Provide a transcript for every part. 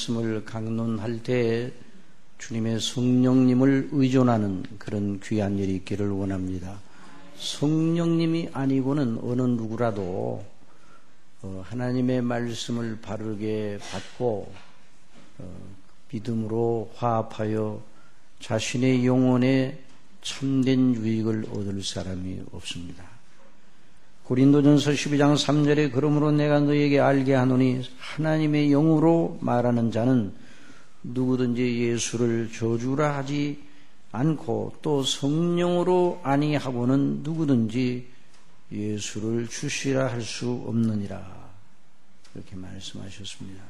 말씀을 강론할 때 주님의 성령님을 의존하는 그런 귀한 일이 있기를 원합니다. 성령님이 아니고는 어느 누구라도 하나님의 말씀을 바르게 받고 믿음으로 화합하여 자신의 영혼에 참된 유익을 얻을 사람이 없습니다. 고린도전서 12장 3절에 그러므로 내가 너에게 알게 하노니 하나님의 영으로 말하는 자는 누구든지 예수를 저주라 하지 않고 또 성령으로 아니하고는 누구든지 예수를 주시라 할 수 없느니라. 이렇게 말씀하셨습니다.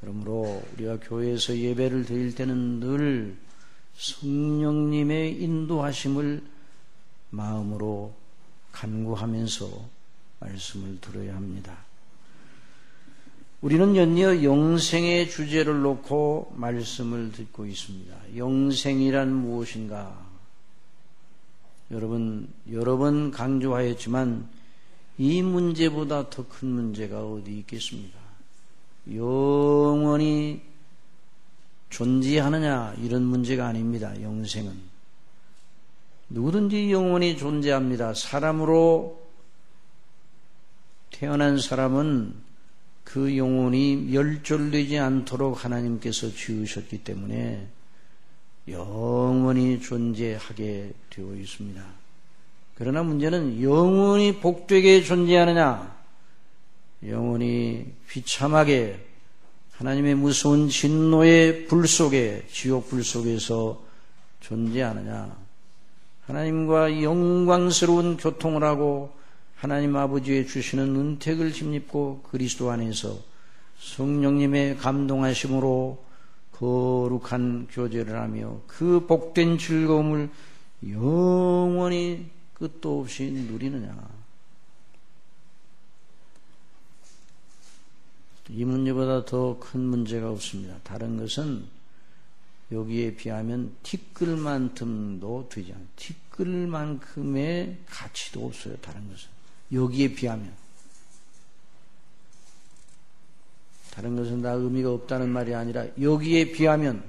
그러므로 우리가 교회에서 예배를 드릴 때는 늘 성령님의 인도하심을 마음으로 간구하면서 말씀을 들어야 합니다. 우리는 연이어 영생의 주제를 놓고 말씀을 듣고 있습니다. 영생이란 무엇인가? 여러 번 강조하였지만 이 문제보다 더 큰 문제가 어디 있겠습니까? 영원히 존재하느냐 이런 문제가 아닙니다. 영생은 누구든지 영원히 존재합니다. 사람으로 태어난 사람은 그 영혼이 멸절되지 않도록 하나님께서 지으셨기 때문에 영원히 존재하게 되어 있습니다. 그러나 문제는 영원히 복되게 존재하느냐, 영원히 비참하게 하나님의 무서운 진노의 불 속에, 지옥 불 속에서 존재하느냐, 하나님과 영광스러운 교통을 하고 하나님 아버지의 주시는 은택을 힘입고 그리스도 안에서 성령님의 감동하심으로 거룩한 교제를 하며 그 복된 즐거움을 영원히 끝도 없이 누리느냐. 이 문제보다 더 큰 문제가 없습니다. 다른 것은 여기에 비하면 티끌만큼도 되지 않아요. 티끌만큼의 가치도 없어요. 다른 것은. 여기에 비하면. 다른 것은 다 의미가 없다는 말이 아니라 여기에 비하면.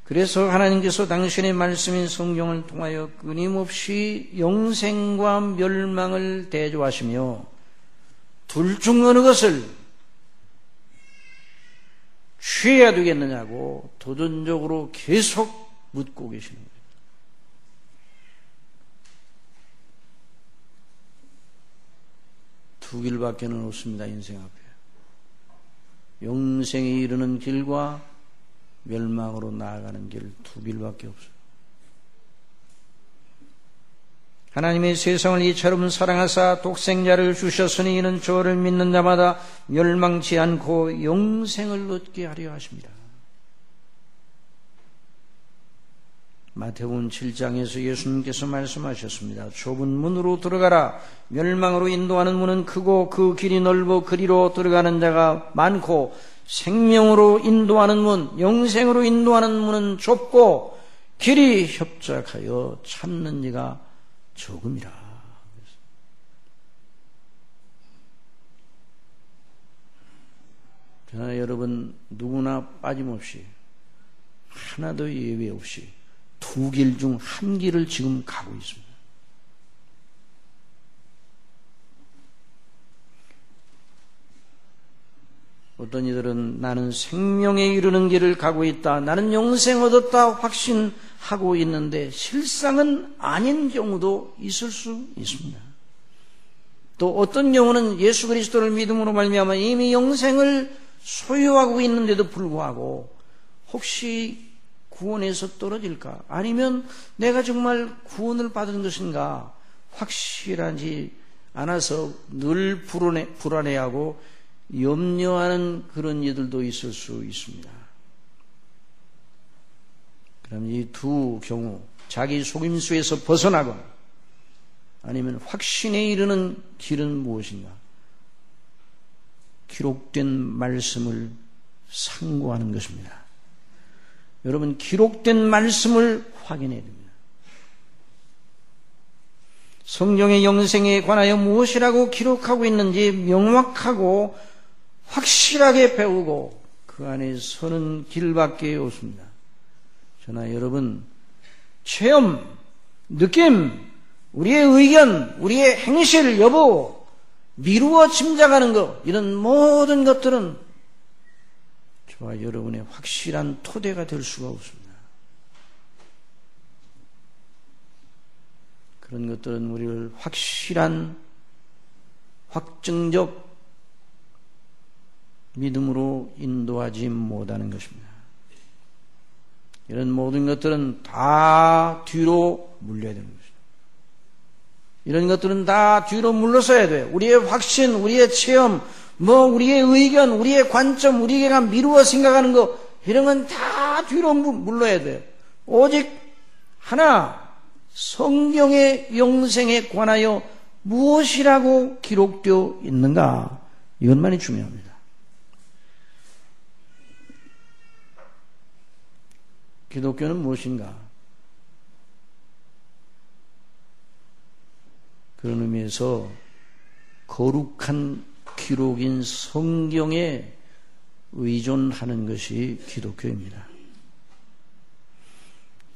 그래서 하나님께서 당신의 말씀인 성경을 통하여 끊임없이 영생과 멸망을 대조하시며 둘 중 어느 것을 취해야 되겠느냐고 도전적으로 계속 묻고 계시는 거예요. 두 길밖에는 없습니다. 인생 앞에. 영생에 이르는 길과 멸망으로 나아가는 길 두 길밖에 없어요. 하나님의 세상을 이처럼 사랑하사 독생자를 주셨으니 이는 저를 믿는 자마다 멸망치 않고 영생을 얻게 하려 하십니다. 마태복음 7장에서 예수님께서 말씀하셨습니다. 좁은 문으로 들어가라. 멸망으로 인도하는 문은 크고 그 길이 넓어 그리로 들어가는 자가 많고 생명으로 인도하는 문, 영생으로 인도하는 문은 좁고 길이 협착하여 찾는 이가 적음이라. 그러나 여러분 누구나 빠짐없이 하나도 예외 없이 두 길 중 한 길을 지금 가고 있습니다. 어떤 이들은 나는 생명에 이르는 길을 가고 있다, 나는 영생 얻었다 확신하고 있는데 실상은 아닌 경우도 있을 수 있습니다. 또 어떤 경우는 예수 그리스도를 믿음으로 말미암아 이미 영생을 소유하고 있는데도 불구하고 혹시 구원에서 떨어질까? 아니면 내가 정말 구원을 받은 것인가? 확실하지 않아서 늘 불안해하고 염려하는 그런 이들도 있을 수 있습니다. 그럼 이 두 경우 자기 속임수에서 벗어나거나 아니면 확신에 이르는 길은 무엇인가? 기록된 말씀을 상고하는 것입니다. 여러분 기록된 말씀을 확인해야 됩니다. 성경의 영생에 관하여 무엇이라고 기록하고 있는지 명확하고 확실하게 배우고 그 안에 서는 길밖에 없습니다. 저나 여러분, 체험, 느낌, 우리의 의견, 우리의 행실, 여부, 미루어 짐작하는 것, 이런 모든 것들은 저와 여러분의 확실한 토대가 될 수가 없습니다. 그런 것들은 우리를 확실한 확증적 믿음으로 인도하지 못하는 것입니다. 이런 모든 것들은 다 뒤로 물려야 되는 것입니다. 이런 것들은 다 뒤로 물러서야 돼요. 우리의 확신, 우리의 체험, 우리의 의견, 우리의 관점, 우리가 미루어 생각하는 거, 이런 건 다 뒤로 물러야 돼요. 오직 하나, 성경의 영생에 관하여 무엇이라고 기록되어 있는가? 이것만이 중요합니다. 기독교는 무엇인가? 그런 의미에서 거룩한 기록인 성경에 의존하는 것이 기독교입니다.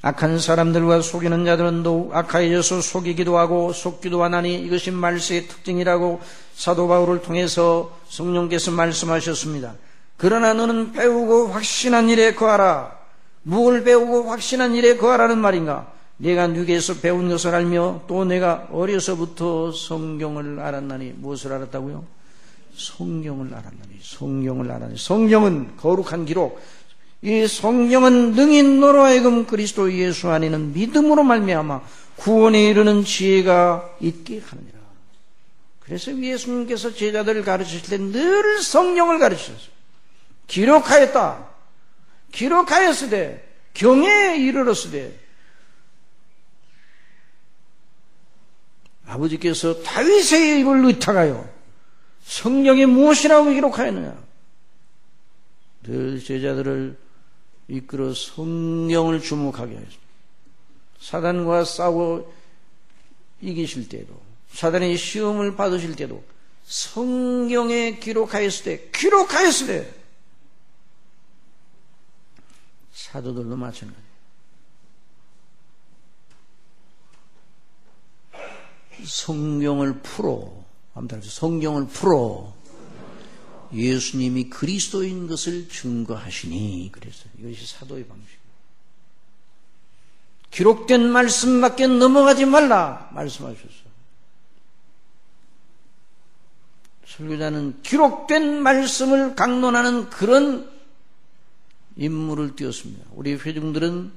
악한 사람들과 속이는 자들은 더욱 악하여져서 속이기도 하고 속기도 하나니 이것이 말세의 특징이라고 사도 바울을 통해서 성령께서 말씀하셨습니다. 그러나 너는 배우고 확신한 일에 거하라. 무엇을 배우고 확신한 일에 거하라는 말인가? 내가 누구에서 배운 것을 알며 또 내가 어려서부터 성경을 알았나니. 무엇을 알았다고요? 성경을 알았나니. 성경을 알았나니. 성경은 거룩한 기록. 이 성경은 능히 너로 하여금 그리스도 예수 안에는 믿음으로 말미암아 구원에 이르는 지혜가 있게 하느니라. 그래서 예수님께서 제자들을 가르치실 때 늘 성경을 가르치셨어요. 기록하였다. 기록하였으되 경애에 이르렀으되 아버지께서 다윗의 입을 의탁하여 성경에 무엇이라고 기록하였느냐. 늘 제자들을 이끌어 성경을 주목하게 하였습니다. 사단과 싸워 이기실 때도, 사단의 시험을 받으실 때도 성경에 기록하였을 때 사도들도 마찬가지예요. 성경을 풀어 예수님이 그리스도인 것을 증거하시니. 그래서 이것이 사도의 방식이에요. 기록된 말씀밖에 넘어가지 말라 말씀하셨어요. 설교자는 기록된 말씀을 강론하는 그런 임무를 띄웠습니다. 우리 회중들은,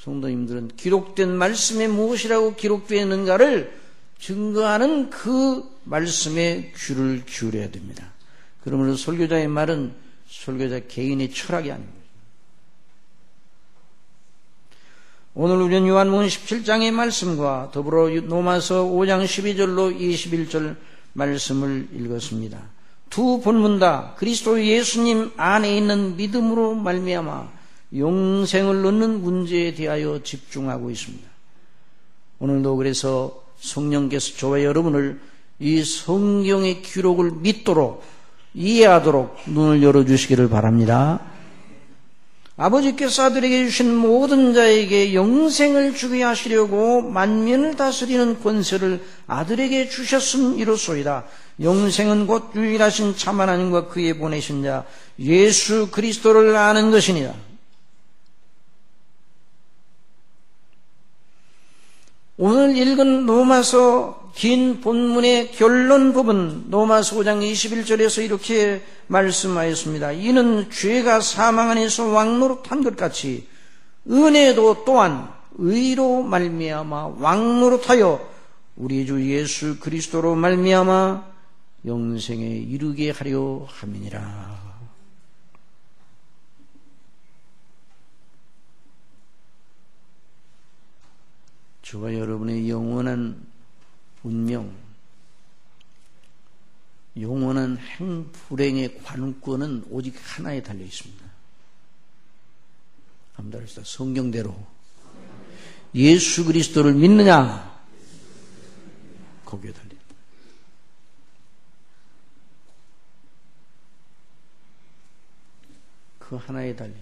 성도님들은 기록된 말씀에 무엇이라고 기록되어 있는가를 증거하는 그 말씀에 귀를 기울여야 됩니다. 그러므로 설교자의 말은 설교자 개인의 철학이 아닙니다. 오늘 우리는 요한복음 17장의 말씀과 더불어 로마서 5장 12절로 21절 말씀을 읽었습니다. 두 본문 다 그리스도 예수님 안에 있는 믿음으로 말미암아 영생을 얻는 문제에 대하여 집중하고 있습니다. 오늘도 그래서 성령께서 저와 여러분을 이 성경의 기록을 믿도록 이해하도록 눈을 열어주시기를 바랍니다. 아버지께서 아들에게 주신 모든 자에게 영생을 주게 하시려고 만민을 다스리는 권세를 아들에게 주셨음이로소이다. 영생은 곧 유일하신 참 하나님과 그의 보내신 자 예수 그리스도를 아는 것이니라. 오늘 읽은 로마서 긴 본문의 결론 부분 로마서 5장 21절에서 이렇게 말씀하였습니다. 이는 죄가 사망 안에서 왕노릇한 것 같이 은혜도 또한 의로 말미암아 왕노릇하여 우리 주 예수 그리스도로 말미암아 영생에 이르게 하려 함이니라. 저와 여러분의 영원한 운명, 영원한 행불행의 관권은 오직 하나에 달려 있습니다. 한번 다릅시다. 성경대로 예수 그리스도를 믿느냐? 거기에 달려. 그 하나에 달린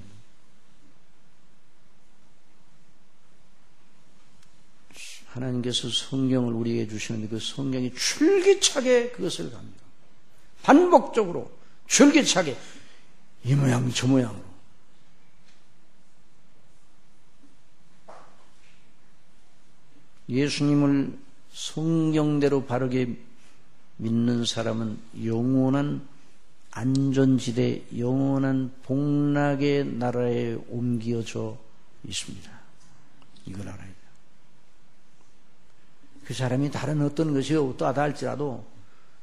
하나님께서 성경을 우리에게 주시는데 그 성경이 줄기차게 그것을 갑니다. 반복적으로 줄기차게 이 모양 저 모양으로 예수님을 성경대로 바르게 믿는 사람은 영원한 안전지대, 영원한 복락의 나라에 옮겨져 있습니다. 이걸 알아야 돼요. 그 사람이 다른 어떤 것이 어떠하다 할지라도,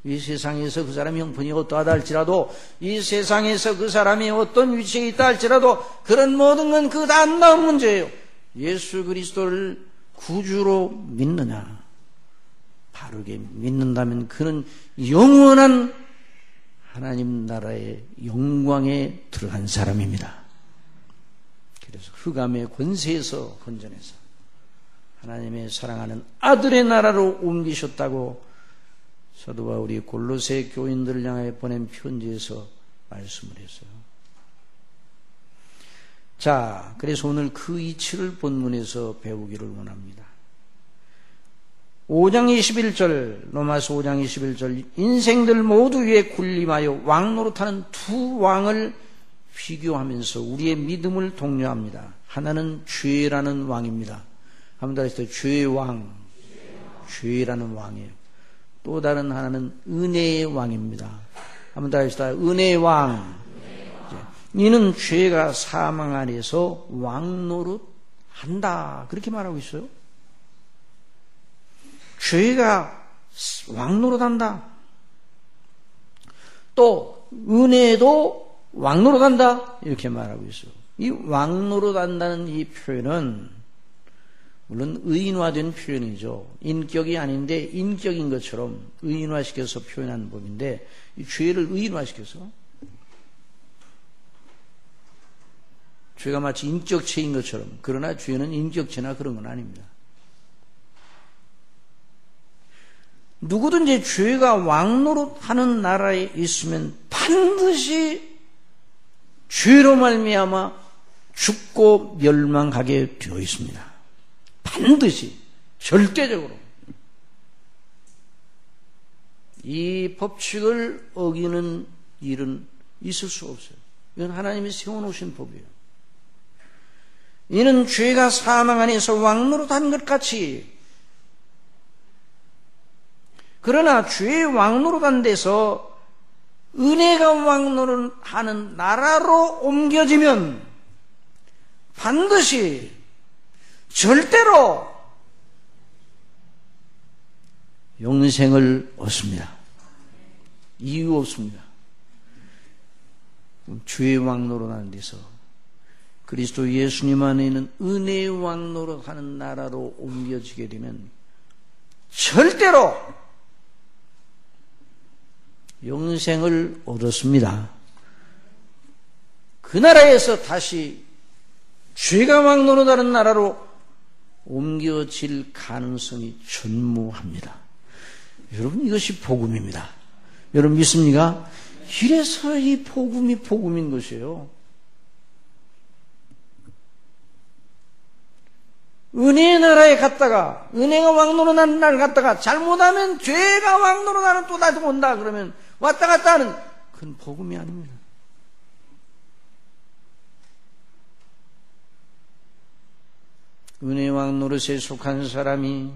이 세상에서 그 사람이 형편이 어떠하다 할지라도, 이 세상에서 그 사람이 어떤 위치에 있다 할지라도, 그런 모든 건 그 다 안 나온 문제예요. 예수 그리스도를 구주로 믿느냐, 바르게 믿는다면 그는 영원한 하나님 나라의 영광에 들어간 사람입니다. 그래서 흑암의 권세에서 건져내서 하나님의 사랑하는 아들의 나라로 옮기셨다고 사도 바울이 골로새 교인들을 향해 보낸 편지에서 말씀을 했어요. 자, 그래서 오늘 그 이치를 본문에서 배우기를 원합니다. 5장 21절, 로마서 5장 21절, 인생들 모두 위에 군림하여 왕노릇하는 두 왕을 비교하면서 우리의 믿음을 독려합니다. 하나는 죄라는 왕입니다. 한번 더 했어요. 죄의 왕, 죄라는 왕이에요. 또 다른 하나는 은혜의 왕입니다. 한번 더 했어요. 은혜의 왕. 이는 죄가 사망 안에서 왕노릇한다. 그렇게 말하고 있어요. 죄가 왕노릇한다. 또 은혜도 왕노릇한다. 이렇게 말하고 있어요. 이 왕노릇한다는 이 표현은 물론 의인화된 표현이죠. 인격이 아닌데 인격인 것처럼 의인화시켜서 표현한 법인데 이 죄를 의인화시켜서 죄가 마치 인격체인 것처럼, 그러나 죄는 인격체나 그런 건 아닙니다. 누구든지 죄가 왕노릇하는 나라에 있으면 반드시 죄로 말미암아 죽고 멸망하게 되어 있습니다. 반드시, 절대적으로. 이 법칙을 어기는 일은 있을 수 없어요. 이건 하나님이 세워놓으신 법이에요. 이는 죄가 사망 안에서 왕노릇한 것 같이, 그러나 죄의 왕노릇한 데서 은혜가 왕노릇하는 나라로 옮겨지면 반드시 절대로 영생을 얻습니다. 이유 없습니다. 죄의 왕노릇하는 데서 그리스도 예수님 안에 있는 은혜의 왕노릇하는 나라로 옮겨지게 되면 절대로 영생을 얻었습니다. 그 나라에서 다시 죄가 왕노릇하는 나라로 옮겨질 가능성이 전무합니다. 여러분, 이것이 복음입니다. 여러분 믿습니까? 이래서 이 복음이 복음인 것이에요. 은혜의 나라에 갔다가, 은혜가 왕노릇하는 나라에 갔다가 잘못하면 죄가 왕노릇하는 또 다시 온다 그러면 왔다 갔다 하는, 그건 복음이 아닙니다. 은혜의 왕노릇에 속한 사람이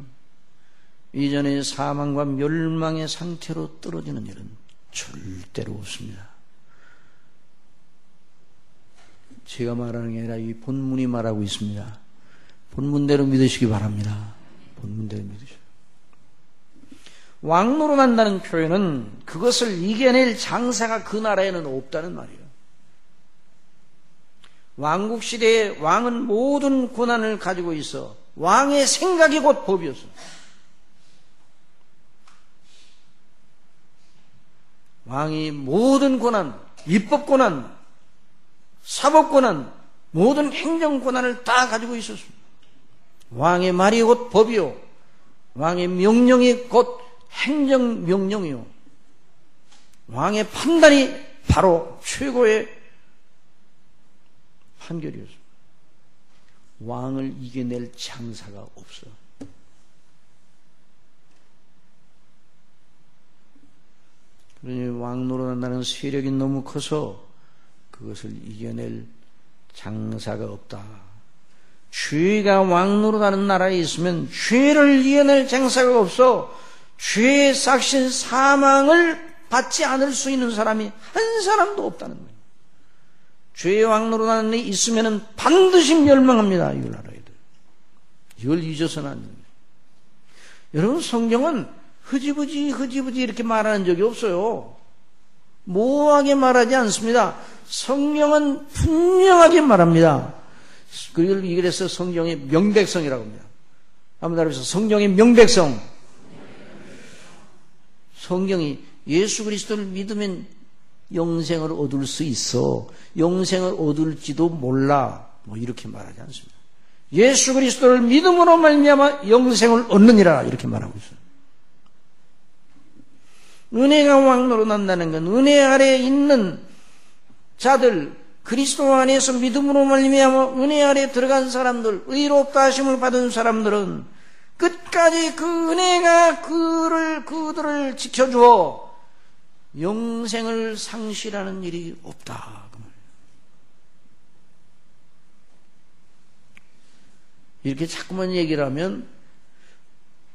이전에 사망과 멸망의 상태로 떨어지는 일은 절대로 없습니다. 제가 말하는 게 아니라 이 본문이 말하고 있습니다. 본문대로 믿으시기 바랍니다. 본문대로 믿으시오. 왕노릇한다는 표현은 그것을 이겨낼 장사가 그 나라에는 없다는 말이에요. 왕국시대에 왕은 모든 권한을 가지고 있어 왕의 생각이 곧 법이었어. 왕이 모든 권한, 입법권한, 사법권한, 모든 행정권한을 다 가지고 있었습니다. 왕의 말이 곧 법이요, 왕의 명령이 곧 행정명령이요, 왕의 판단이 바로 최고의 판결이었어요. 왕을 이겨낼 장사가 없어. 그러니 왕 노릇한다는 세력이 너무 커서 그것을 이겨낼 장사가 없다. 죄가 왕 노릇하는 나라에 있으면 죄를 이겨낼 장사가 없어. 죄의 삭신 사망을 받지 않을 수 있는 사람이 한 사람도 없다는 거예요. 죄의 왕 노릇하는 데 있으면 반드시 멸망합니다. 이 나라에도. 이걸 잊어서는 안 됩니다. 여러분, 성경은 흐지부지 이렇게 말하는 적이 없어요. 모호하게 말하지 않습니다. 성경은 분명하게 말합니다. 그래서 성경의 명백성이라고 합니다. 한번 따라해서 성경의 명백성. 성경이 예수 그리스도를 믿으면 영생을 얻을 수 있어. 영생을 얻을지도 몰라. 뭐 이렇게 말하지 않습니다. 예수 그리스도를 믿음으로 말미암아 영생을 얻느니라 이렇게 말하고 있어요. 은혜가 왕노로 난다는 건 은혜 아래에 있는 자들, 그리스도 안에서 믿음으로 말미암아 은혜 아래에 들어간 사람들, 의롭다 하심을 받은 사람들은 끝까지 그 은혜가 그들을 지켜주어 영생을 상실하는 일이 없다. 이렇게 자꾸만 얘기를 하면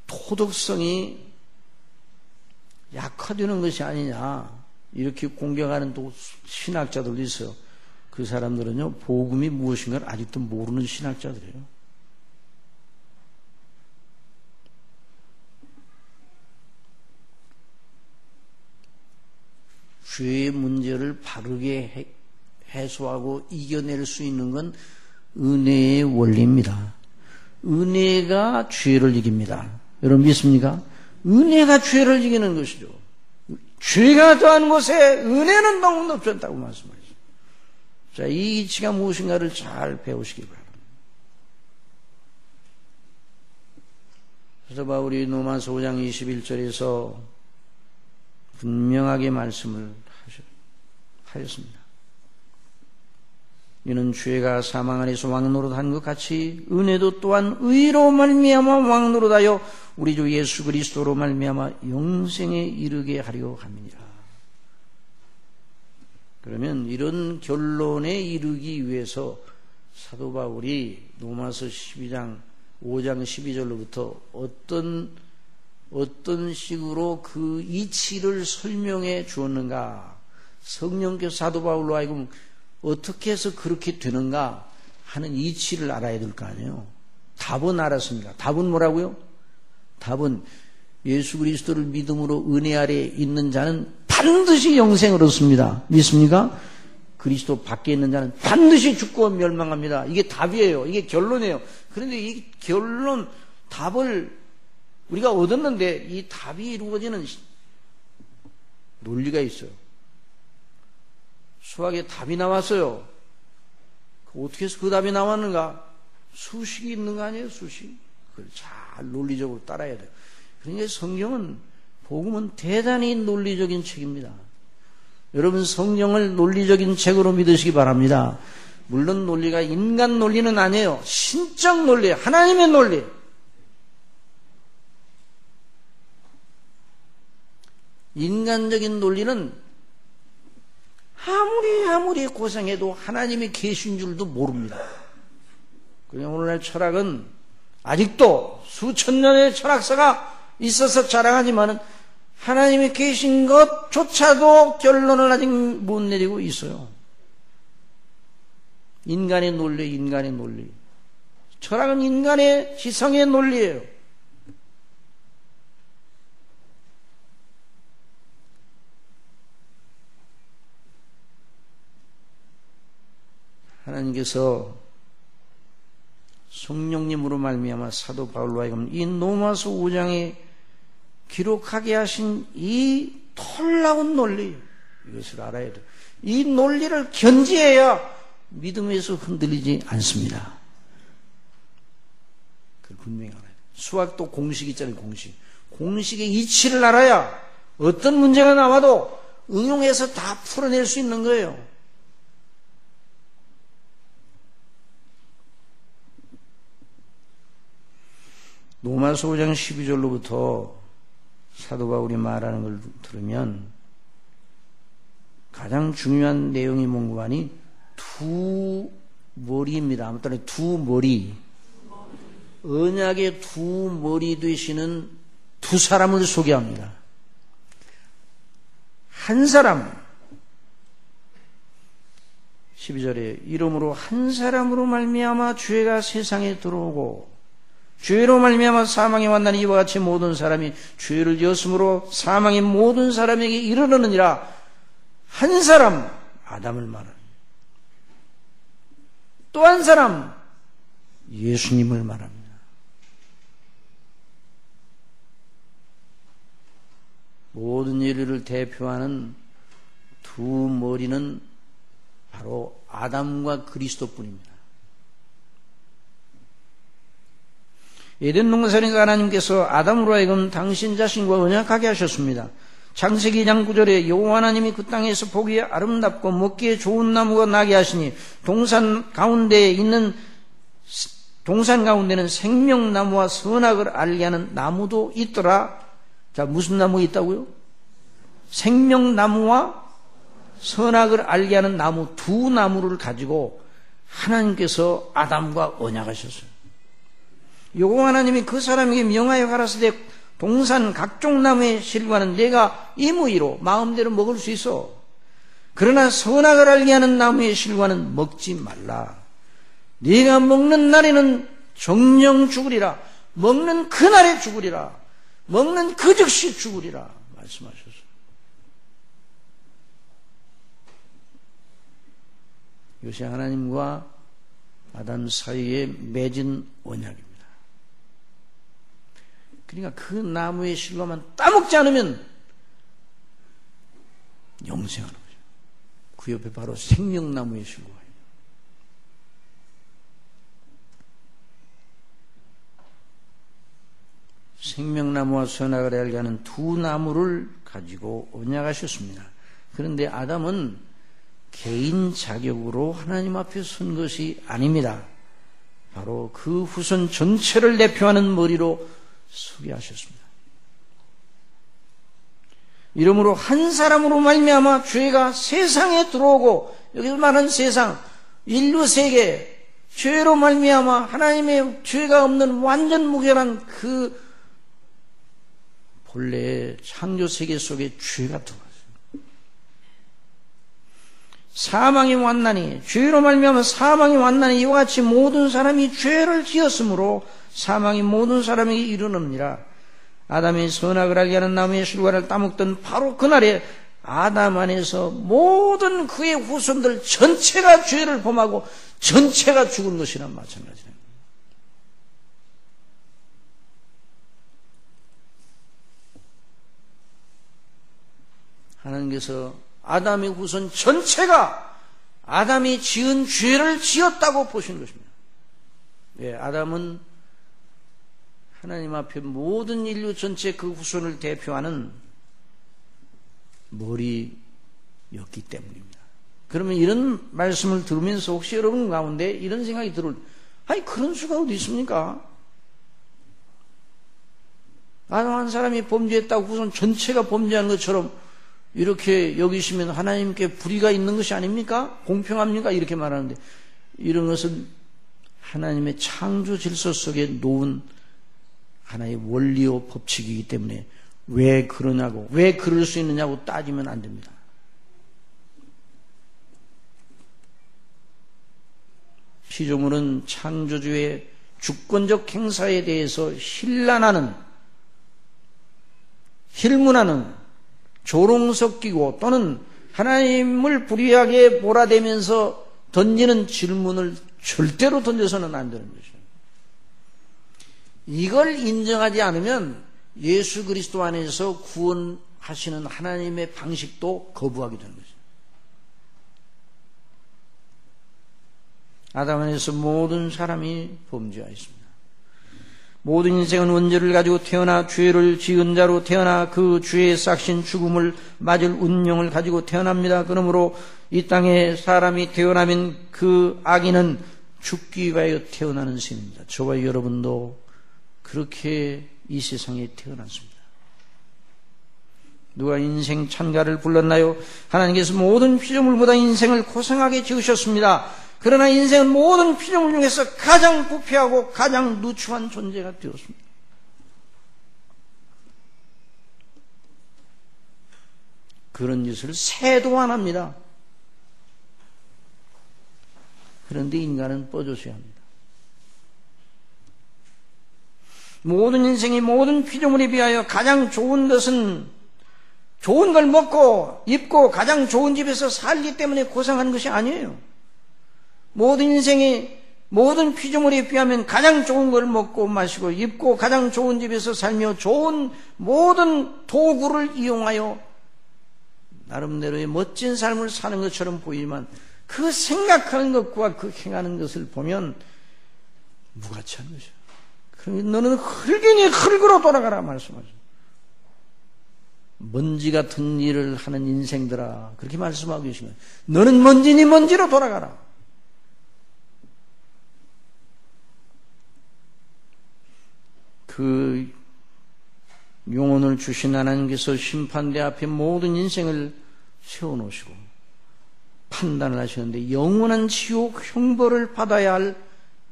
도덕성이 약화되는 것이 아니냐 이렇게 공격하는 또 신학자들도 있어요. 그 사람들은요 복음이 무엇인가를 아직도 모르는 신학자들이에요. 죄의 문제를 바르게 해소하고 이겨낼 수 있는 건 은혜의 원리입니다. 은혜가 죄를 이깁니다. 여러분 믿습니까? 은혜가 죄를 이기는 것이죠. 죄가 더한 곳에 은혜는 너무 넘쳤다고 말씀하셨어요. 자, 이 이치가 무엇인가를 잘 배우시기 바랍니다. 그래서 바울이 로마서 5장 21절에서 분명하게 말씀을 하셨습니다. 이는 죄가 사망 안에서 왕노릇한 것 같이 은혜도 또한 의로 말미암아 왕노릇하여 우리 주 예수 그리스도로 말미암아 영생에 이르게 하려 함이니라. 그러면 이런 결론에 이르기 위해서 사도 바울이 로마서 12장 5장 12절로부터 어떤 식으로 그 이치를 설명해 주었는가, 성령께서 사도 바울로 하여금 어떻게 해서 그렇게 되는가 하는 이치를 알아야 될 거 아니에요. 답은 알았습니다. 답은 뭐라고요? 답은 예수 그리스도를 믿음으로 은혜 아래에 있는 자는 반드시 영생을 얻습니다. 믿습니까? 그리스도 밖에 있는 자는 반드시 죽고 멸망합니다. 이게 답이에요. 이게 결론이에요. 그런데 이 결론, 답을 우리가 얻었는데 이 답이 이루어지는 논리가 있어요. 수학에 답이 나왔어요. 어떻게 해서 그 답이 나왔는가? 수식이 있는 거 아니에요? 수식. 그걸 잘 논리적으로 따라야 돼요. 그러니까 성경은, 복음은 대단히 논리적인 책입니다. 여러분 성경을 논리적인 책으로 믿으시기 바랍니다. 물론 논리가 인간 논리는 아니에요. 신적 논리, 하나님의 논리. 인간적인 논리는 아무리 고생해도 하나님이 계신 줄도 모릅니다. 그냥 오늘날 철학은 아직도 수천 년의 철학사가 있어서 자랑하지만은 하나님이 계신 것조차도 결론을 아직 못 내리고 있어요. 인간의 논리. 철학은 인간의 지성의 논리예요. 하나님께서 성령님으로 말미암아 사도 바울로 하여금 이 로마서 5장에 기록하게 하신 이 놀라운 논리, 이것을 알아야 돼요. 이 논리를 견지해야 믿음에서 흔들리지 않습니다. 그걸 분명히 알아야 돼요. 수학도 공식 있잖아요. 공식의 이치를 알아야 어떤 문제가 나와도 응용해서 다 풀어낼 수 있는 거예요. 로마서 5장 12절로부터 사도 바울이 말하는 걸 들으면 가장 중요한 내용이 뭔가 하니 두 머리입니다. 아무튼 두 머리. 언약의 두 머리 되시는 두 사람을 소개합니다. 한 사람, 12절에 이름으로 한 사람으로 말미암아 죄가 세상에 들어오고 죄로 말미암아 사망에 왔나니 이와 같이 모든 사람이 죄를 지었으므로 사망이 모든 사람에게 이르르느니라. 한 사람, 아담을 말합니다. 또 한 사람, 예수님을 말합니다. 모든 인류를 대표하는 두 머리는 바로 아담과 그리스도뿐입니다. 에덴 동산에서 하나님께서 아담으로 하여금 당신 자신과 언약하게 하셨습니다. 창세기 2장 9절에 여호와 하나님이 그 땅에서 보기에 아름답고 먹기에 좋은 나무가 나게 하시니 동산 가운데는 생명나무와 선악을 알게 하는 나무도 있더라. 자, 무슨 나무 있다고요? 생명나무와 선악을 알게 하는 나무 두 나무를 가지고 하나님께서 아담과 언약하셨어요. 여호와 하나님이 그 사람에게 명하여 가라사대 동산 각종 나무의 실과는 내가 임의로 마음대로 먹을 수 있어. 그러나 선악을 알게 하는 나무의 실과는 먹지 말라. 네가 먹는 날에는 정령 죽으리라. 먹는 그날에 죽으리라. 먹는 그 즉시 죽으리라 말씀하셨어요. 이것이 하나님과 아담 사이에 맺은 언약입니다. 그러니까 그 나무의 실과만 따먹지 않으면 영생하는 거죠. 그 옆에 바로 생명나무의 실과예요. 생명나무와 선악을 알게 하는 두 나무를 가지고 언약하셨습니다. 그런데 아담은 개인 자격으로 하나님 앞에 선 것이 아닙니다. 바로 그 후손 전체를 대표하는 머리로 서게 하셨습니다. 이러므로 한 사람으로 말미암아 죄가 세상에 들어오고, 여기서 말하는 세상, 인류 세계, 죄로 말미암아 하나님의 죄가 없는 완전 무결한 그 본래의 창조 세계 속에 죄가 들어왔어요. 사망이 왔나니, 죄로 말미암아 사망이 왔나니 이와 같이 모든 사람이 죄를 지었으므로 사망이 모든 사람에게 이르느니라. 아담이 선악을 알게 하는 나무의 실과를 따먹던 바로 그날에 아담 안에서 모든 그의 후손들 전체가 죄를 범하고 전체가 죽은 것이나 마찬가지입니다. 하나님께서 아담의 후손 전체가 아담이 지은 죄를 지었다고 보시는 것입니다. 예, 아담은 하나님 앞에 모든 인류 전체 그 후손을 대표하는 머리였기 때문입니다. 그러면 이런 말씀을 들으면서 혹시 여러분 가운데 이런 생각이 아니 그런 수가 어디 있습니까? 아담 한 사람이 범죄했다고 후손 전체가 범죄한 것처럼 이렇게 여기시면 하나님께 불의가 있는 것이 아닙니까? 공평합니까? 이렇게 말하는데, 이런 것은 하나님의 창조 질서 속에 놓은 하나의 원리요 법칙이기 때문에 왜 그러냐고, 왜 그럴 수 있느냐고 따지면 안 됩니다. 피조물은 창조주의 주권적 행사에 대해서 힐문하는 조롱 섞이고 또는 하나님을 불의하게 몰아대면서 던지는 질문을 절대로 던져서는 안 되는 것이죠. 이걸 인정하지 않으면 예수 그리스도 안에서 구원하시는 하나님의 방식도 거부하게 되는 것이죠. 아담 안에서 모든 사람이 범죄하였습니다. 모든 인생은 원죄를 가지고 태어나 죄를 지은 자로 태어나 그 죄의 싹신 죽음을 맞을 운명을 가지고 태어납니다. 그러므로 이 땅에 사람이 태어나면 그 악인은 죽기 위하여 태어나는 셈입니다. 저와 여러분도 그렇게 이 세상에 태어났습니다. 누가 인생 찬가를 불렀나요? 하나님께서 모든 피조물보다 인생을 고상하게 지으셨습니다. 그러나 인생은 모든 피조물 중에서 가장 부패하고 가장 누추한 존재가 되었습니다. 그런 짓을 새도 안 합니다. 그런데 인간은 뻗어줘야 합니다. 모든 인생이 모든 피조물에 비하여 가장 좋은 것은 좋은 걸 먹고 입고 가장 좋은 집에서 살기 때문에 고상한 것이 아니에요. 모든 인생이 모든 피조물에 비하면 가장 좋은 걸 먹고 마시고 입고 가장 좋은 집에서 살며 좋은 모든 도구를 이용하여 나름대로의 멋진 삶을 사는 것처럼 보이지만 그 생각하는 것과 그 행하는 것을 보면 무가치한 것이야. 그러면 너는 흙이니 흙으로 돌아가라 말씀하죠. 먼지 같은 일을 하는 인생들아, 그렇게 말씀하고 계시면 너는 먼지니 먼지로 돌아가라. 그 영혼을 주신 하나님께서 심판대 앞에 모든 인생을 세워놓으시고 판단을 하시는데 영원한 지옥 형벌을 받아야 할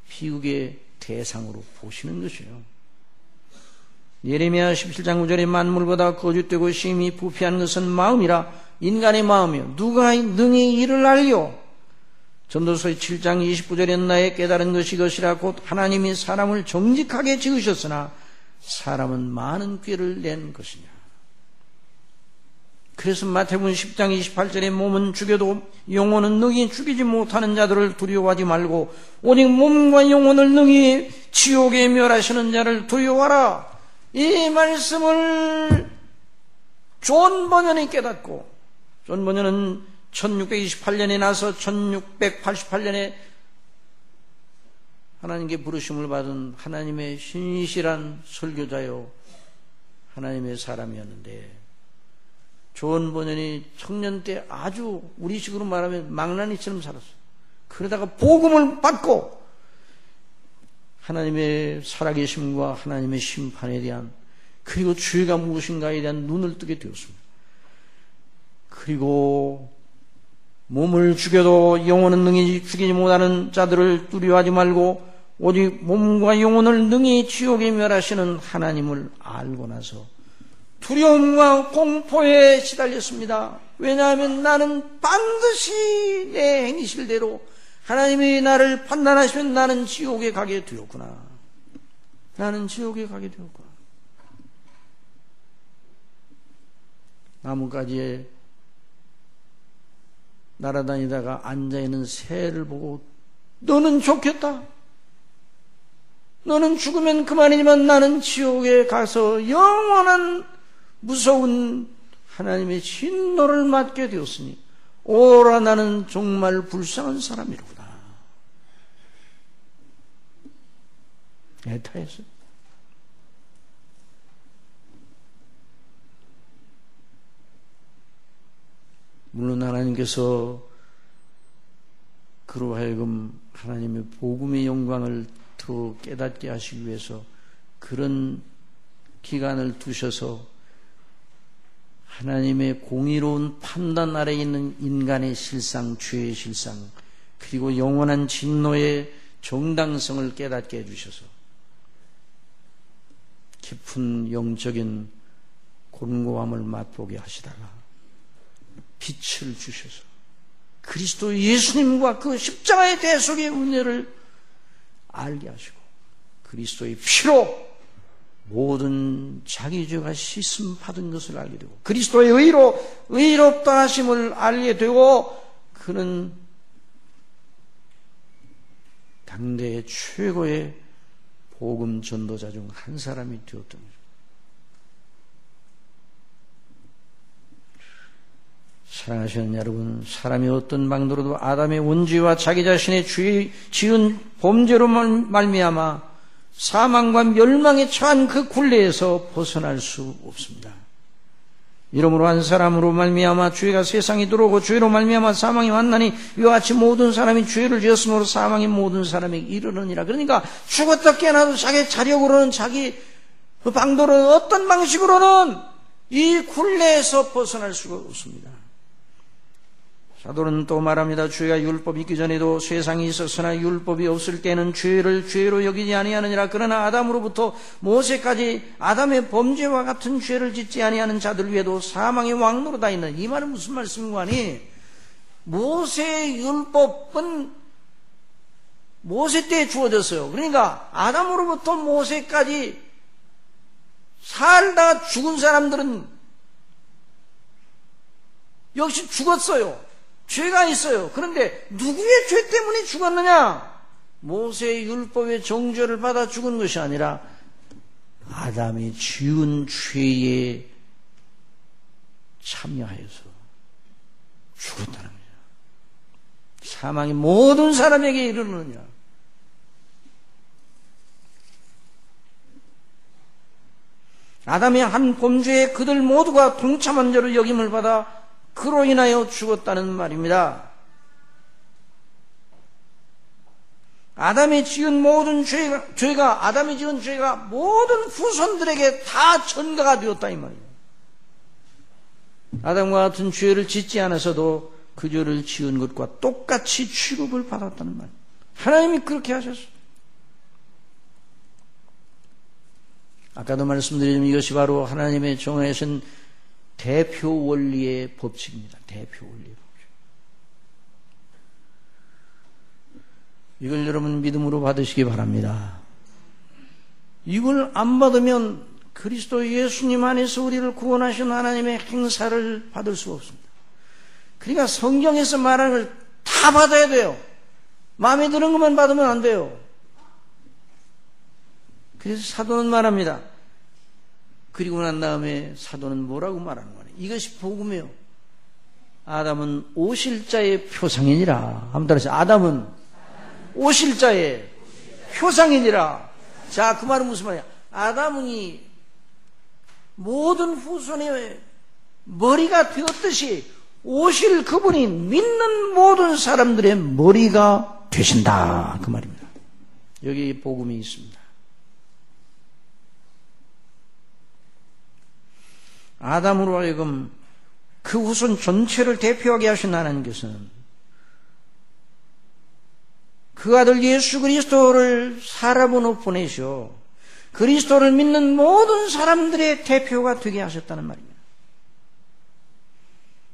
비극의 대상으로 보시는 것이에요. 예레미야 17장 9절에 만물보다 거짓되고 심히 부패한 것은 마음이라 인간의 마음이요 누가 능히 이를 알리오. 전도서의 7장 29절에 나의 깨달은 것이 것이라 곧 하나님이 사람을 정직하게 지으셨으나 사람은 많은 꾀를 낸 것이냐. 그래서 마태복음 10장 28절에 몸은 죽여도 영혼은 능히 죽이지 못하는 자들을 두려워하지 말고 오직 몸과 영혼을 능히 지옥에 멸하시는 자를 두려워하라. 이 말씀을 존 버년이 깨닫고, 존 버년은 1628년에 나서 1688년에 하나님께 부르심을 받은 하나님의 신실한 설교자요 하나님의 사람이었는데, 존 버년이 청년 때 아주 우리식으로 말하면 망나니처럼 살았어요. 그러다가 복음을 받고 하나님의 살아계심과 하나님의 심판에 대한, 그리고 죄가 무엇인가에 대한 눈을 뜨게 되었습니다. 그리고 몸을 죽여도 영혼은 능히 죽이지 못하는 자들을 두려워하지 말고 오직 몸과 영혼을 능히 지옥에 멸하시는 하나님을 알고 나서 두려움과 공포에 시달렸습니다. 왜냐하면 나는 반드시 내 행실대로 하나님이 나를 판단하시면 나는 지옥에 가게 되었구나. 나는 지옥에 가게 되었구나. 나뭇가지에 날아다니다가 앉아있는 새를 보고 너는 좋겠다. 너는 죽으면 그만이지만 나는 지옥에 가서 영원한 무서운 하나님의 진노를 맞게 되었으니 오라 나는 정말 불쌍한 사람이로구나. 애타했어요. 물론 하나님께서 그로 하여금 하나님의 복음의 영광을 더 깨닫게 하시기 위해서 그런 기간을 두셔서 하나님의 공의로운 판단 아래에 있는 인간의 실상, 죄의 실상, 그리고 영원한 진노의 정당성을 깨닫게 해주셔서 깊은 영적인 곤고함을 맛보게 하시다가 빛을 주셔서 그리스도 예수님과 그 십자가의 대속의 은혜를 알게 하시고 그리스도의 피로 모든 자기 죄가 씻음 받은 것을 알게 되고 그리스도의 의로 의롭다 하심을 알게 되고 그는 당대의 최고의 복음 전도자 중 한 사람이 되었던 거죠. 사랑하시는 여러분, 사람이 어떤 방도로도 아담의 원죄와 자기 자신의 지은 범죄로 말미암아 사망과 멸망에 처한 그 굴레에서 벗어날 수 없습니다. 이러므로 한 사람으로 말미암아 죄가 세상에 들어오고 죄로 말미암아 사망이 왔나니 이와 같이 모든 사람이 죄를 지었으므로 사망이 모든 사람에게 이르느니라. 그러니까 죽었다 깨어나도 자기 자력으로는 자기 그 방도로는 어떤 방식으로는 이 굴레에서 벗어날 수가 없습니다. 사도는 또 말합니다. 죄가 율법이 있기 전에도 세상이 있었으나 율법이 없을 때는 죄를 죄로 여기지 아니하느니라. 그러나 아담으로부터 모세까지 아담의 범죄와 같은 죄를 짓지 아니하는 자들 위에도 사망의 왕노로 다 있는. 이 말은 무슨 말씀인가 하니 모세의 율법은 모세 때에 주어졌어요. 그러니까 아담으로부터 모세까지 살다가 죽은 사람들은 역시 죽었어요. 죄가 있어요. 그런데 누구의 죄 때문에 죽었느냐? 모세의 율법의 정죄를 받아 죽은 것이 아니라 아담이 지은 죄에 참여하여서 죽었다는 거죠. 사망이 모든 사람에게 이르느냐? 아담의 한 범죄에 그들 모두가 동참한 자로 여김을 받아 그로 인하여 죽었다는 말입니다. 아담이 지은 모든 죄가 아담이 지은 죄가 모든 후손들에게 다 전가가 되었다 이 말이에요. 아담과 같은 죄를 짓지 않아서도 그 죄를 지은 것과 똑같이 취급을 받았다는 말이에요. 하나님이 그렇게 하셨어요. 아까도 말씀드린 이것이 바로 하나님의 정하신 대표 원리의 법칙입니다. 대표 원리의 법칙. 이걸 여러분 믿음으로 받으시기 바랍니다. 이걸 안 받으면 그리스도 예수님 안에서 우리를 구원하신 하나님의 행사를 받을 수가 없습니다. 그러니까 성경에서 말하는 걸 다 받아야 돼요. 마음에 드는 것만 받으면 안 돼요. 그래서 사도는 말합니다. 그리고 난 다음에 사도는 뭐라고 말하는 거냐. 이것이 복음이에요. 아담은 오실자의 표상이니라. 한번 따라하세요. 아담은 오실자의 표상이니라. 자, 그 말은 무슨 말이야? 아담이 모든 후손의 머리가 되었듯이 오실 그분이 믿는 모든 사람들의 머리가 되신다. 그 말입니다. 여기 복음이 있습니다. 아담으로 하여금 그 후손 전체를 대표하게 하신 하나님께서는 그 아들 예수 그리스도를 사람으로 보내셔 그리스도를 믿는 모든 사람들의 대표가 되게 하셨다는 말입니다.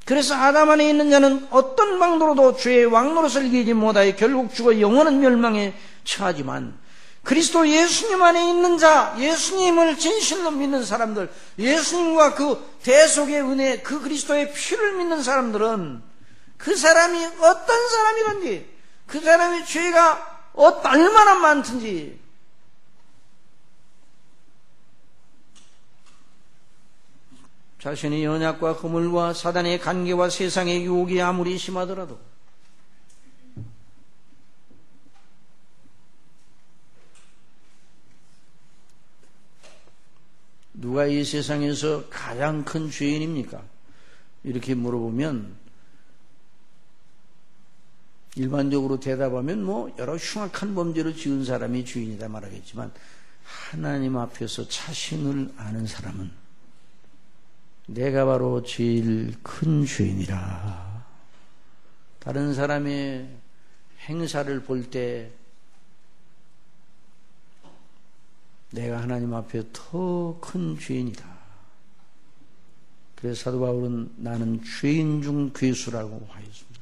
그래서 아담 안에 있는 자는 어떤 방도로도 죄의 왕노릇을 이기지 못하여 결국 죽어 영원한 멸망에 처하지만 그리스도 예수님 안에 있는 자, 예수님을 진실로 믿는 사람들, 예수님과 그 대속의 은혜, 그 그리스도의 피를 믿는 사람들은 그 사람이 어떤 사람이든지 그 사람의 죄가 얼마나 많든지 자신의 연약과 허물과 사단의 관계와 세상의 유혹이 아무리 심하더라도 누가 이 세상에서 가장 큰 죄인입니까? 이렇게 물어보면 일반적으로 대답하면 여러 흉악한 범죄를 지은 사람이 죄인이다 말하겠지만 하나님 앞에서 자신을 아는 사람은 내가 바로 제일 큰 죄인이라. 다른 사람의 행사를 볼 때 내가 하나님 앞에 더 큰 죄인이다. 그래서 사도 바울은 나는 죄인 중 괴수라고 하였습니다.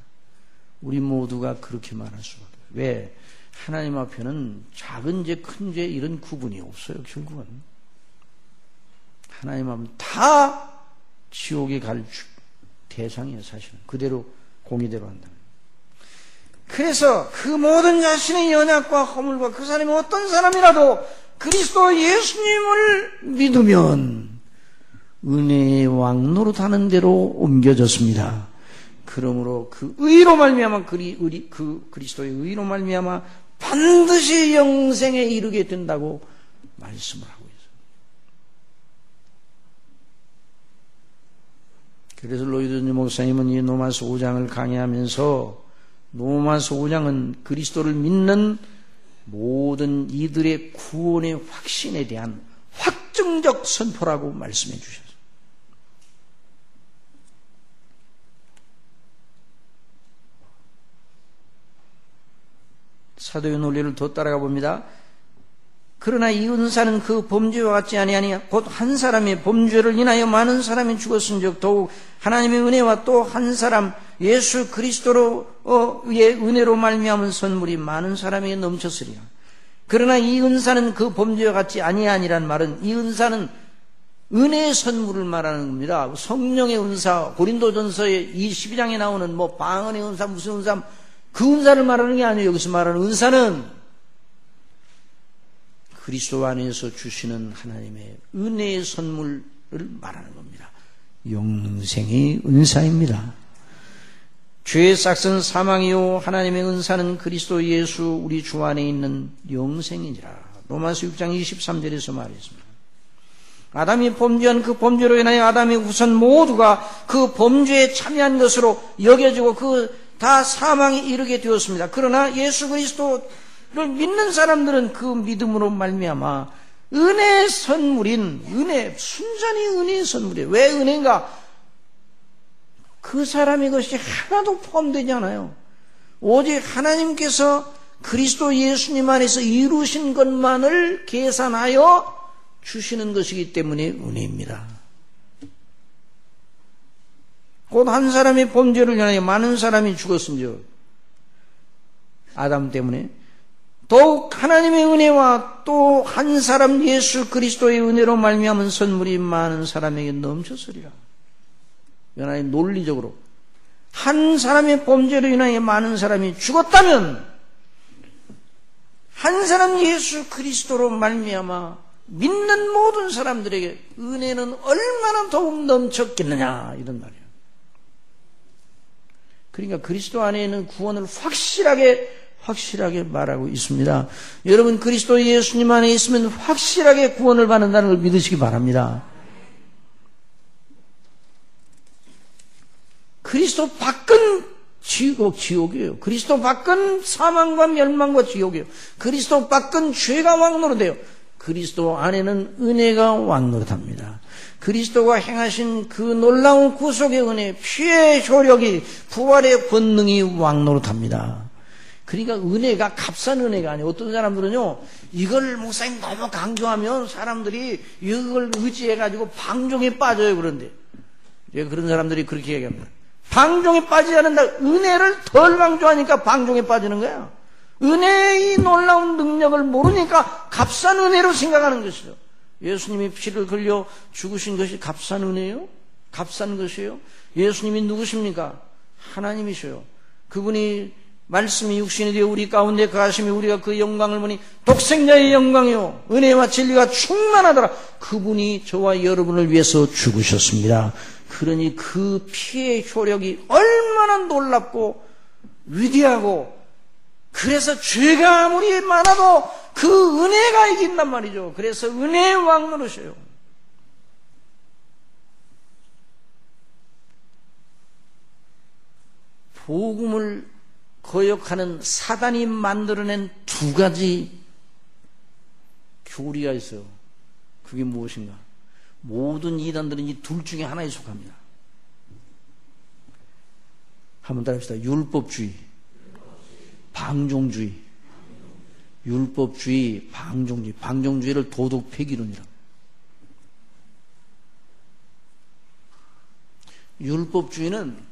우리 모두가 그렇게 말할 수밖에 없어요. 왜? 하나님 앞에는 작은 죄, 큰 죄 이런 구분이 없어요. 결국은 하나님 앞은 다 지옥에 갈 대상이에요. 사실은 그대로 공의대로 한다면. 그래서 그 모든 자신의 연약과 허물과 그 사람이 어떤 사람이라도 그리스도 예수님을 믿으면 은혜의 왕노릇하는 대로 옮겨졌습니다. 그러므로 그 의로 말미암아 그 그리스도의 의로 말미암아 반드시 영생에 이르게 된다고 말씀을 하고 있어요. 그래서 로이드 목사님은 이 로마서 5장을 강의하면서 로마서 5장은 그리스도를 믿는 모든 이들의 구원의 확신에 대한 확정적 선포라고 말씀해 주셨어요. 사도의 논리를 더 따라가 봅니다. 그러나 이 은사는 그 범죄와 같지 아니하니 곧 한 사람의 범죄를 인하여 많은 사람이 죽었은즉 더욱 하나님의 은혜와 또 한 사람 예수 그리스도로의 은혜로 말미암은 선물이 많은 사람에게 넘쳤으리라. 그러나 이 은사는 그 범죄와 같지 아니하니란 말은 이 은사는 은혜의 선물을 말하는 겁니다. 성령의 은사, 고린도전서의 12장에 나오는 뭐 방언의 은사, 무슨 은사, 그 은사를 말하는 게 아니에요. 여기서 말하는 은사는 그리스도 안에서 주시는 하나님의 은혜의 선물을 말하는 겁니다. 영생의 은사입니다. 죄의 싹은 사망이요 하나님의 은사는 그리스도 예수 우리 주 안에 있는 영생이니라. 로마서 6장 23절에서 말했습니다. 아담이 범죄한 그 범죄로 인하여 아담의 후손 모두가 그 범죄에 참여한 것으로 여겨지고 그 다 사망에 이르게 되었습니다. 그러나 예수 그리스도를 믿는 사람들은 그 믿음으로 말미암아 은혜의 선물인 은혜, 순전히 은혜의 선물이에요. 왜 은혜인가? 그 사람의 것이 하나도 포함되지 않아요. 오직 하나님께서 그리스도 예수님 안에서 이루신 것만을 계산하여 주시는 것이기 때문에 은혜입니다. 곧 한 사람의 범죄를 인하여 많은 사람이 죽었은즉 아담 때문에 더욱 하나님의 은혜와 또 한 사람 예수 그리스도의 은혜로 말미암은 선물이 많은 사람에게 넘쳤으리라. 연하에 논리적으로 한 사람의 범죄로 인하여 많은 사람이 죽었다면 한 사람 예수 그리스도로 말미암아 믿는 모든 사람들에게 은혜는 얼마나 더욱 넘쳤겠느냐 이런 말이에요. 그러니까 그리스도 안에 있는 구원을 확실하게 말하고 있습니다. 여러분 그리스도 예수님 안에 있으면 확실하게 구원을 받는다는 걸 믿으시기 바랍니다. 그리스도 밖은 지옥이에요. 그리스도 밖은 사망과 멸망과 지옥이에요. 그리스도 밖은 죄가 왕노릇해요. 그리스도 안에는 은혜가 왕노릇합니다. 그리스도가 행하신 그 놀라운 구속의 은혜, 피의 효력이, 부활의 권능이 왕노릇합니다. 그러니까 은혜가 값싼 은혜가 아니에요. 어떤 사람들은요, 이걸 목사님 너무 강조하면 사람들이 이걸 의지해가지고 방종에 빠져요. 그런데 그런 사람들이 그렇게 얘기합니다. 방종에 빠지지 않는다. 은혜를 덜 강조하니까 방종에 빠지는 거야. 은혜의 놀라운 능력을 모르니까 값싼 은혜로 생각하는 것이죠. 예수님이 피를 흘려 죽으신 것이 값싼 은혜예요? 값싼 것이에요? 예수님이 누구십니까? 하나님이셔요. 그분이 말씀이 육신이 되어 우리 가운데 거하심이 우리가 그 영광을 보니 독생자의 영광이요 은혜와 진리가 충만하더라. 그분이 저와 여러분을 위해서 죽으셨습니다. 그러니 그 피의 효력이 얼마나 놀랍고 위대하고, 그래서 죄가 아무리 많아도 그 은혜가 이긴단 말이죠. 그래서 은혜의 왕노릇이에요. 복음을 거역하는 사단이 만들어낸 두 가지 교리가 있어요. 그게 무엇인가? 모든 이단들은 이 둘 중에 하나에 속합니다. 한번 따라합시다. 율법주의, 방종주의. 율법주의, 방종주의. 방종주의를 도덕 폐기론이라고. 율법주의는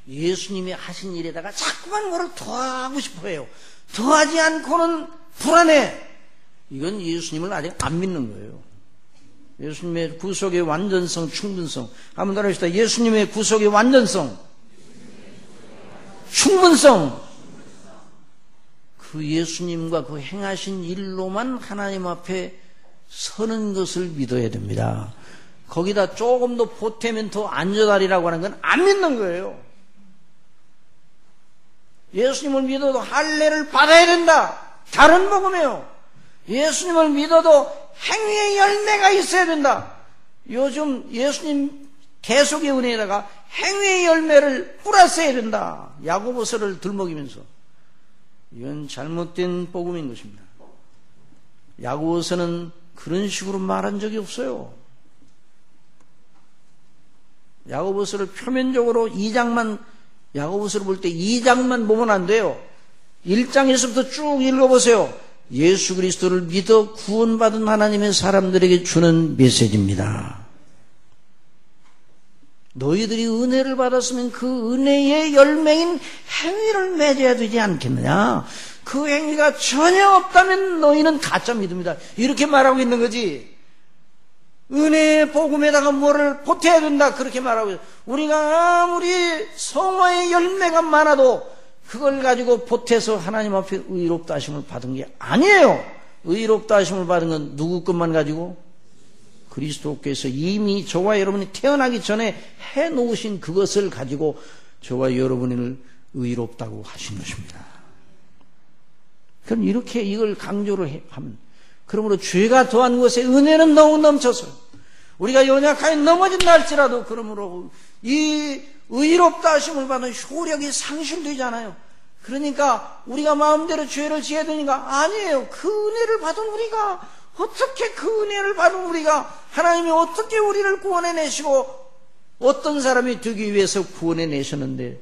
예수님이 하신 일에다가 자꾸만 뭐를 더하고 싶어 해요. 더하지 않고는 불안해. 이건 예수님을 아직 안 믿는 거예요. 예수님의 구속의 완전성, 충분성. 한번 따라합시다. 예수님의 구속의 완전성, 충분성. 그 예수님과 그 행하신 일로만 하나님 앞에 서는 것을 믿어야 됩니다. 거기다 조금 더 보태면 더 안전하리라고 하는 건 안 믿는 거예요. 예수님을 믿어도 할례를 받아야 된다. 다른 복음이에요. 예수님을 믿어도 행위의 열매가 있어야 된다. 요즘 예수님 계속의 은혜에다가 행위의 열매를 뿌렸어야 된다. 야고보서를 들먹이면서. 이건 잘못된 복음인 것입니다. 야고보서는 그런 식으로 말한 적이 없어요. 야고보서를 표면적으로 2장만, 야고보서를 볼 때 2장만 보면 안 돼요. 1장에서부터 쭉 읽어보세요. 예수 그리스도를 믿어 구원받은 하나님의 사람들에게 주는 메시지입니다. 너희들이 은혜를 받았으면 그 은혜의 열매인 행위를 맺어야 되지 않겠느냐. 그 행위가 전혀 없다면 너희는 가짜 믿음이다. 이렇게 말하고 있는 거지. 은혜의 복음에다가 뭐를 보태야 된다. 그렇게 말하고 있어요. 우리가 아무리 성화의 열매가 많아도 그걸 가지고 보태서 하나님 앞에 의롭다 하심을 받은 게 아니에요. 의롭다 하심을 받은 건 누구 것만 가지고? 그리스도께서 이미 저와 여러분이 태어나기 전에 해놓으신 그것을 가지고 저와 여러분을 의롭다고 하신 것입니다. 그럼 이렇게 이걸 강조를 하면, 그러므로 죄가 더한 것에 은혜는 너무 넘쳐서 우리가 연약하게 넘어진다 할지라도 그러므로 이 의롭다 하심을 받은 효력이 상실되잖아요. 그러니까 우리가 마음대로 죄를 지어야 되니까 아니에요. 그 은혜를 받은 우리가 어떻게 그 은혜를 받은 우리가 하나님이 어떻게 우리를 구원해내시고 어떤 사람이 되기 위해서 구원해내셨는데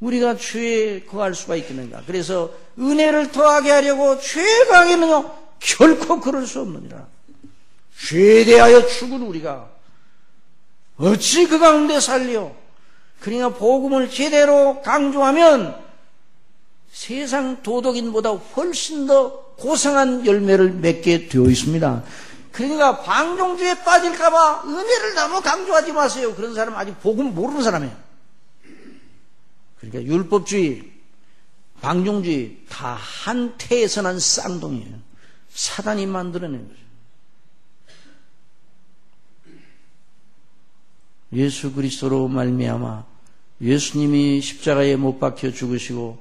우리가 죄에 거할 수가 있겠는가. 그래서 은혜를 더하게 하려고 죄에 거하겠느냐. 결코 그럴 수 없느니라. 죄에 대하여 죽은 우리가 어찌 그 가운데 살려. 그러니까 복음을 제대로 강조하면 세상 도덕인보다 훨씬 더 고상한 열매를 맺게 되어 있습니다. 그러니까 방종주의에 빠질까봐 은혜를 너무 강조하지 마세요. 그런 사람은 아직 복음 모르는 사람이에요. 그러니까 율법주의, 방종주의 다 한태에서 난 쌍둥이에요. 사단이 만들어낸 거죠. 예수 그리스도로 말미암아 예수님이 십자가에 못 박혀 죽으시고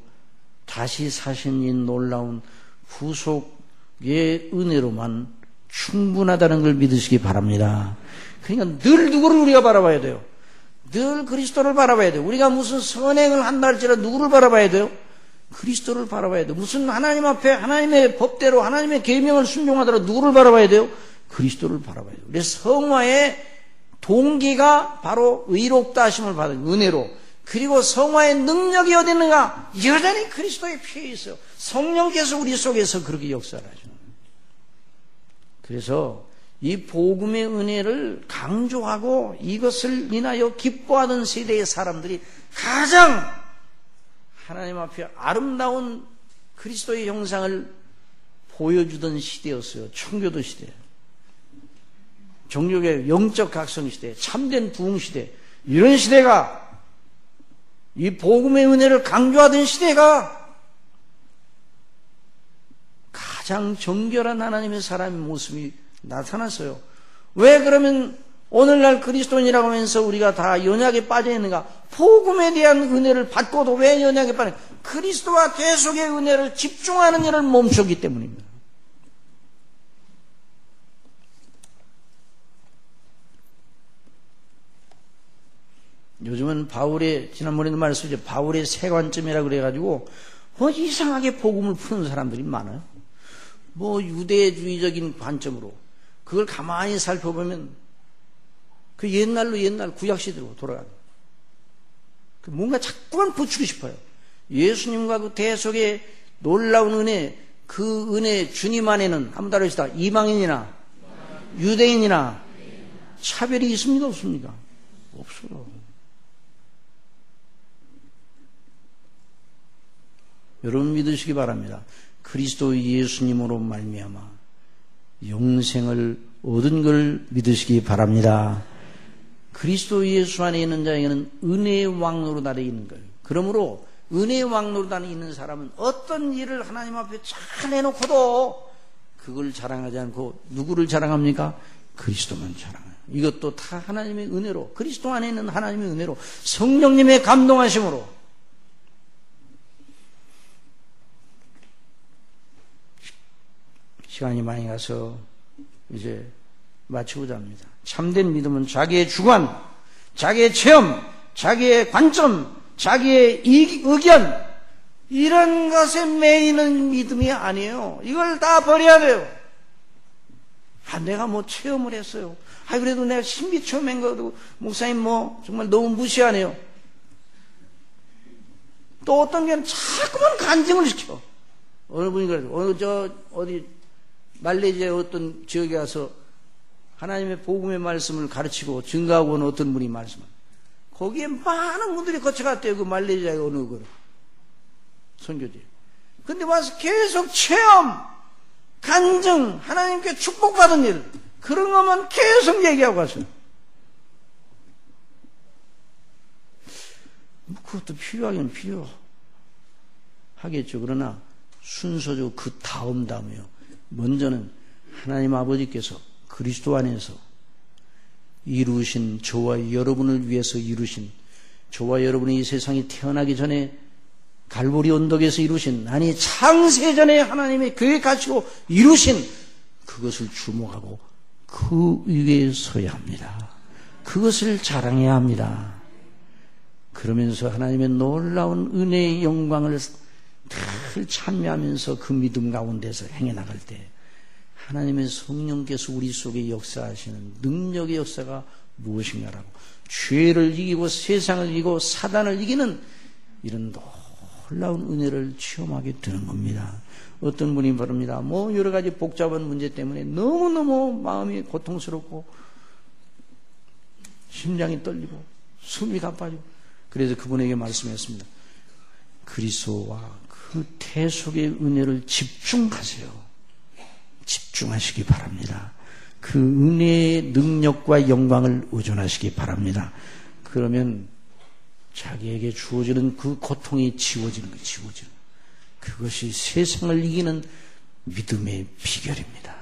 다시 사신 이 놀라운 구속의 은혜로만 충분하다는 걸 믿으시기 바랍니다. 그러니까 늘 누구를 우리가 바라봐야 돼요? 늘 그리스도를 바라봐야 돼요. 우리가 무슨 선행을 한다 할지라도 누구를 바라봐야 돼요? 그리스도를 바라봐야 돼요. 무슨 하나님 앞에 하나님의 법대로 하나님의 계명을 순종하더라도 누구를 바라봐야 돼요? 그리스도를 바라봐야 돼요. 그래서 성화의 동기가 바로 의롭다 하심을 받은 은혜로, 그리고 성화의 능력이 어디 있는가? 여전히 그리스도의 피에 있어요. 성령께서 우리 속에서 그렇게 역사를 하죠. 그래서 이 복음의 은혜를 강조하고 이것을 인하여 기뻐하던 세대의 사람들이 가장 하나님 앞에 아름다운 그리스도의 형상을 보여주던 시대였어요. 청교도 시대, 종교의 영적 각성 시대, 참된 부흥 시대, 이런 시대가, 이 복음의 은혜를 강조하던 시대가 가장 정결한 하나님의 사람의 모습이 나타났어요. 왜 그러면 오늘날 그리스도인이라고 하면서 우리가 다 연약에 빠져 있는가? 복음에 대한 은혜를 받고도 왜 연약에 빠져? 그리스도와 계속의 은혜를 집중하는 일을 멈췄기 때문입니다. 요즘은 바울의, 지난번에도 말씀드렸죠, 바울의 세관점이라고 그래가지고 이상하게 복음을 푸는 사람들이 많아요. 유대주의적인 관점으로 그걸 가만히 살펴보면 그 옛날 구약시대로 돌아가요. 뭔가 자꾸만 붙이고 싶어요. 예수님과 그 대속의 놀라운 은혜, 그 은혜 주님 안에는 한번 따라합시다. 이방인이나 유대인이나 차별이 있습니까? 없습니까? 없어요. 여러분 믿으시기 바랍니다. 그리스도 예수님으로 말미암아 영생을 얻은 걸 믿으시기 바랍니다. 그리스도 예수 안에 있는 자에게는 은혜의 왕노릇 아래 있는 거예요. 그러므로 은혜의 왕노릇 안에 있는 사람은 어떤 일을 하나님 앞에 잘 해놓고도 그걸 자랑하지 않고 누구를 자랑합니까? 그리스도만 자랑해요. 이것도 다 하나님의 은혜로, 그리스도 안에 있는 하나님의 은혜로, 성령님의 감동하심으로. 시간이 많이 가서 이제 마치고자 합니다. 참된 믿음은 자기의 주관, 자기의 체험, 자기의 관점, 자기의 의견, 이런 것에 매이는 믿음이 아니에요. 이걸 다 버려야 돼요. 내가 뭐 체험을 했어요. 그래도 내가 신비 체험한 거도 목사님 정말 너무 무시하네요. 또 어떤 경우는 자꾸만 간증을 시켜. 어느 분이 그래요. 어디 말레이시아 어떤 지역에 가서 하나님의 복음의 말씀을 가르치고 증거하고 온 어떤 분이 말씀을. 거기에 많은 분들이 거쳐갔대요. 그 말레이시아의 어느 선교지. 근데 와서 계속 체험, 간증, 하나님께 축복받은 일, 그런 것만 계속 얘기하고 갔어요. 그것도 필요하긴 필요하겠죠. 그러나 순서적으로 그 다음이요. 먼저는 하나님 아버지께서 그리스도 안에서 이루신, 저와 여러분을 위해서 이루신, 저와 여러분이 이 세상에 태어나기 전에 갈보리 언덕에서 이루신, 아니 창세전에 하나님의 계획하시고 이루신 그것을 주목하고 그 위에 서야 합니다. 그것을 자랑해야 합니다. 그러면서 하나님의 놀라운 은혜의 영광을 늘 찬미하면서 그 믿음 가운데서 행해나갈 때 하나님의 성령께서 우리 속에 역사하시는 능력의 역사가 무엇인가라고, 죄를 이기고 세상을 이기고 사단을 이기는 이런 놀라운 은혜를 체험하게 되는 겁니다. 어떤 분이 말합니다. 여러 가지 복잡한 문제 때문에 너무너무 마음이 고통스럽고 심장이 떨리고 숨이 가빠지고, 그래서 그분에게 말씀했습니다. 그리스도와 그 대속의 은혜를 집중하세요. 집중하시기 바랍니다. 그 은혜의 능력과 영광을 의존하시기 바랍니다. 그러면 자기에게 주어지는 그 고통이 지워지는 거예요. 그것이 세상을 이기는 믿음의 비결입니다.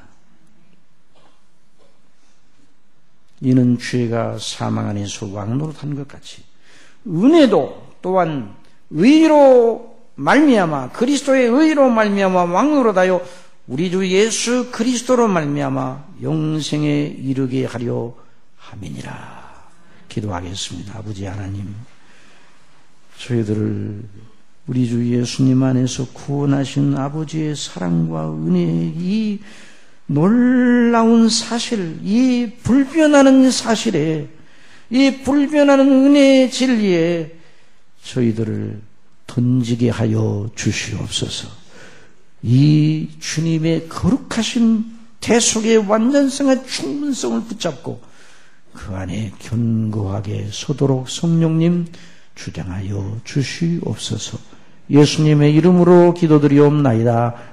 이는 죄가 사망 안에서 왕노릇한 것 같이 은혜도 또한 의로 말미암아, 그리스도의 의로 말미암아 왕노릇하여 우리 주 예수 그리스도로 말미암아 영생에 이르게 하려 함이니라. 기도하겠습니다. 아버지 하나님, 저희들을 우리 주 예수님 안에서 구원하신 아버지의 사랑과 은혜의 이 놀라운 사실, 이 불변하는 사실에, 이 불변하는 은혜의 진리에 저희들을 던지게 하여 주시옵소서. 이 주님의 거룩하신 대속의 완전성의 충분성을 붙잡고 그 안에 견고하게 서도록 성령님 주장하여 주시옵소서. 예수님의 이름으로 기도드리옵나이다.